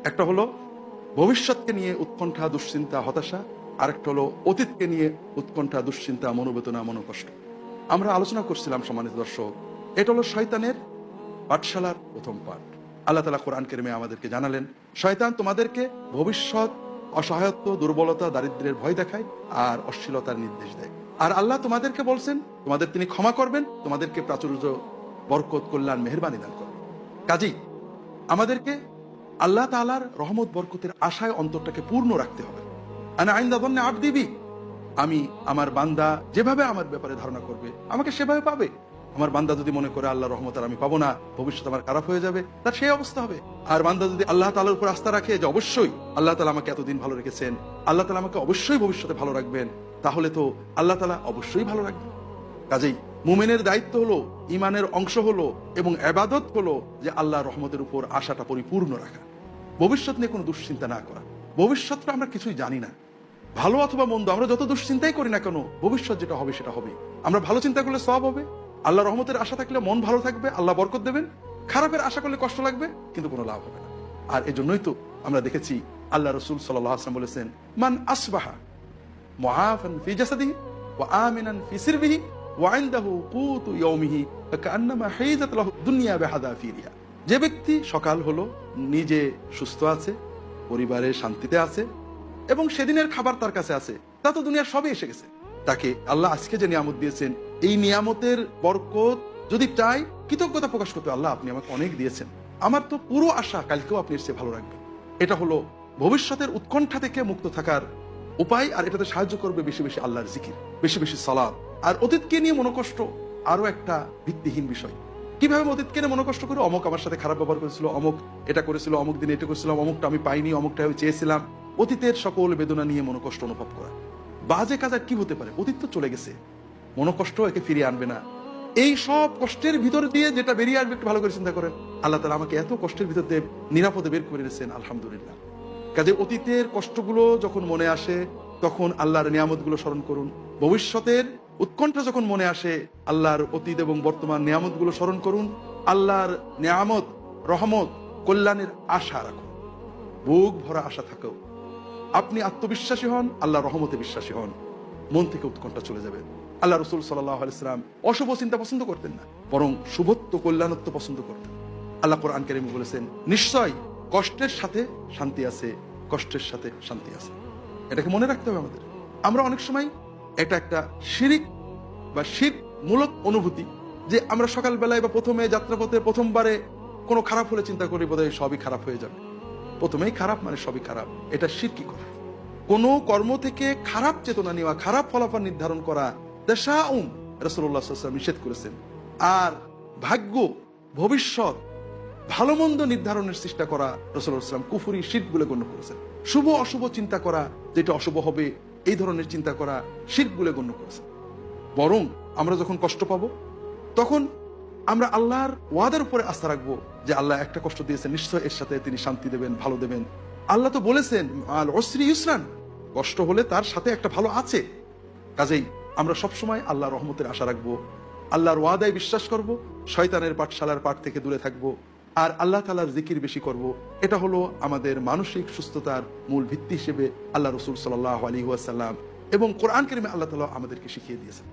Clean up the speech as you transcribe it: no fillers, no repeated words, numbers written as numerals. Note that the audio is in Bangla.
একটা হলো ভবিষ্যৎকে নিয়ে উৎকণ্ঠা, দুশ্চিন্তা, হতাশা। আরেকটা হলো অতীতকে নিয়ে উৎকণ্ঠা, দুশ্চিন্তা, মনোবেদনা, মনোকষ্ট। আমরা আলোচনা করছিলাম সম্মানিত দর্শক, এটা হলো শয়তানের পাঠশালার প্রথম পাঠ। আল্লাহ তাআলা কোরআন কারিমে আমাদেরকে জানালেন, শয়তান তোমাদেরকে ভবিষ্যৎ, অসহায়ত্ব, দুর্বলতা, দারিদ্র্যের ভয় দেখায় আর অশ্লীলতার নির্দেশ দেয়। আর আল্লাহ তোমাদেরকে বলছেন তোমাদের তিনি ক্ষমা করবেন, তোমাদেরকে প্রাচুর্য, বরকত, কল্যাণ, মেহেরবানি দান করবেন। কাজেই আমাদেরকে আল্লাহ তাআলার রহমত বরকতের আশায় অন্তরটাকে পূর্ণ রাখতে হবে। আনা ইনদা যান্নি আবদি বি, আমি আমার বান্দা যেভাবে আমার ব্যাপারে ধারণা করবে আমাকে সেভাবে পাবে। আমার বান্দা যদি মনে করে আল্লাহ রহমত আর আমি পাবো না, ভবিষ্যৎ আমার খারাপ হয়ে যাবে, তার সেই অবস্থা হবে। আর বান্দা যদি আল্লাহ তাআলার উপর আস্থা রাখে যে অবশ্যই আল্লাহ তাআলা আমাকে এতদিন ভালো রেখেছেন, আল্লাহ তাআলা আমাকে অবশ্যই ভবিষ্যতে ভালো রাখবেন, তাহলে তো আল্লাহ তাআলা অবশ্যই ভালো রাখবেন। কাজেই মুমিনের দায়িত্ব হলো, ইমানের অংশ হলো এবং ইবাদত হলো যে আল্লাহর রহমতের উপর আশাটা পরিপূর্ণ রাখা, ভবিষ্যৎ নিয়ে কোনো দুশ্চিন্তা না করা। ভবিষ্যৎটা আমরা কিছুই জানি না, ভালো অথবা মন্দ, আমরা যত দুশ্চিন্তাই করি না কেন, ভবিষ্যৎ যেটা হবে সেটা হবে। আমরা ভালো চিন্তা করলে সওয়াব হবে, আল্লাহ রহমতের আশা থাকলে মন ভালো থাকবে, আল্লাহ বরকত দেবেন। খারাপের আশা করলে কষ্ট লাগবে, কিন্তু কোনো লাভ হবে না। আর এজন্যই তো আমরা দেখেছি আল্লাহ রাসূল সাল্লাল্লাহু আলাইহি ওয়াসাল্লাম বলেছেন, মান আসবাহা মুআফান ফি জাসাদিহি ওয়া আমিনান ফি সিরবিহি ওয়া ইনদাহু কুতু ইয়াউমিহি ফাকান্নামা হাইজাত লাহু দুনিয়া বিহাদাফিরিহা। যে ব্যক্তি সকাল হলো নিজে সুস্থ আছে, পরিবারের শান্তিতে আছে এবং সেদিনের খাবার তার কাছে আছে, তা তো দুনিয়ার সবই এসে গেছে। তাকে আল্লাহ আজকে যে নিয়ামত দিয়েছেন, এই নিয়ামতের বরকত যদি চাই, কৃতজ্ঞতা প্রকাশ করতে, আল্লাহ আপনি আমাকে অনেক দিয়েছেন, আমার তো পুরো আশা কালকেও আপনি এসে ভালো রাখবেন। এটা হলো ভবিষ্যতের উৎকণ্ঠা থেকে মুক্ত থাকার উপায়। আর এটাতে সাহায্য করবে বেশি বেশি আল্লাহর জিকির, বেশি বেশি সালাত। আর অতীতকে নিয়ে মনোকষ্ট আরো একটা ভিত্তিহীন বিষয়। কিভাবে অতীতকে নিয়ে মনোকষ্ট করে, অমুক আমার সাথে খারাপ ব্যবহার করেছিল, অমুক এটা করেছিল, অমুক দিনে এটা করেছিলাম, অমুকটা আমি পাইনি, অমুকটা আমি চেয়েছিলাম। অতীতের সকল বেদনা নিয়ে মনোকষ্ট অনুভব করা। বাজে কাজ আর কি হতে পারে, অতীত তো চলে গেছে, মনোকষ্ট একে ফিরিয়ে আনবে না। এই সব কষ্টের ভিতর দিয়ে যেটা বেরিয়ে আসবে, একটু ভালো করে চিন্তা করেন, আল্লাহ তাআলা আমাকে এত কষ্টের ভিতর দিয়ে নিরাপদে বের করে এনেছেন, আলহামদুলিল্লাহ। কাজে অতীতের কষ্টগুলো যখন মনে আসে, তখন আল্লাহর নিয়ামতগুলো স্মরণ করুন। ভবিষ্যতের উৎকণ্ঠা যখন মনে আসে, আল্লাহর অতীত এবং বর্তমান নিয়ামতগুলো স্মরণ করুন। আল্লাহর নিয়ামত, রহমত, কল্যাণের আশা রাখুন, বুক ভরা আশা থাকো। আপনি আত্মবিশ্বাসী হন, আল্লাহ রহমতে বিশ্বাসী হন, মন থেকে উৎকণ্ঠা চলে যাবে। আল্লাহ রাসূল সাল্লাল্লাহু আলাইহি ওয়াসাল্লাম অশুভ চিন্তা পছন্দ করতেন না, বরং শুভত্ব, কল্যাণত্ব পছন্দ করতেন। আল্লাহ কোরআন কারীমে বলেছেন, নিশ্চয় কষ্টের সাথে শান্তি আছে, কষ্টের সাথে শান্তি আছে। এটাকে মনে রাখতে হবে আমাদের। আমরা অনেক সময় এটা একটা শিরিক বা শিরকমূলক অনুভূতি, যে আমরা সকালবেলায় বা প্রথমে যাত্রাপথে প্রথমবারে কোনো খারাপ হলে চিন্তা করি বোধহয় সবই খারাপ হয়ে যাবে, প্রথমেই খারাপ মানে সবই খারাপ। এটা শিরকি করা। কোনো কর্ম থেকে খারাপ চেতনা নেওয়া, খারাপ ফলাফল নির্ধারণ করা, তাশাউম রাসূলুল্লাহ সাল্লাল্লাহু আলাইহি ওয়াসাল্লাম নিষেধ করেছেন। আর ভাগ্য, ভবিষ্যৎ, ভালো মন্দ নির্ধারণের চেষ্টা করা রাসূলুল্লাহ সাল্লাল্লাহু আলাইহি ওয়াসাল্লাম কুফরি, শিরক বলে গণ্য করেছেন। শুভ অশুভ চিন্তা করা, যেটা অশুভ হবে এই ধরনের চিন্তা করা শিরক বলে গণ্য করেছেন। বরং আমরা যখন কষ্ট পাবো, তখন আমরা আল্লাহর ওয়াদার উপরে আস্থা রাখবো যে আল্লাহ একটা কষ্ট দিয়েছেন, নিশ্চয় এর সাথে তিনি শান্তি দেবেন, ভালো দেবেন। আল্লাহ তো বলেছেন আল উসরি ইউসরান, কষ্ট হলে তার সাথে একটা ভালো আছে। কাজেই আমরা সবসময় আল্লাহর রহমতের আশা রাখবো, আল্লাহর ওয়াদায় বিশ্বাস করব, শয়তানের পাঠশালার পাঠ থেকে দূরে থাকবো, আর আল্লাহ তাআলার জিকির বেশি করব। এটা হলো আমাদের মানসিক সুস্থতার মূল ভিত্তি হিসেবে আল্লাহ রাসূল সাল্লাল্লাহু আলাইহি ওয়াসাল্লাম এবং কোরআন কারীমে আল্লাহ তাআলা আমাদেরকে শিখিয়ে দিয়েছেন।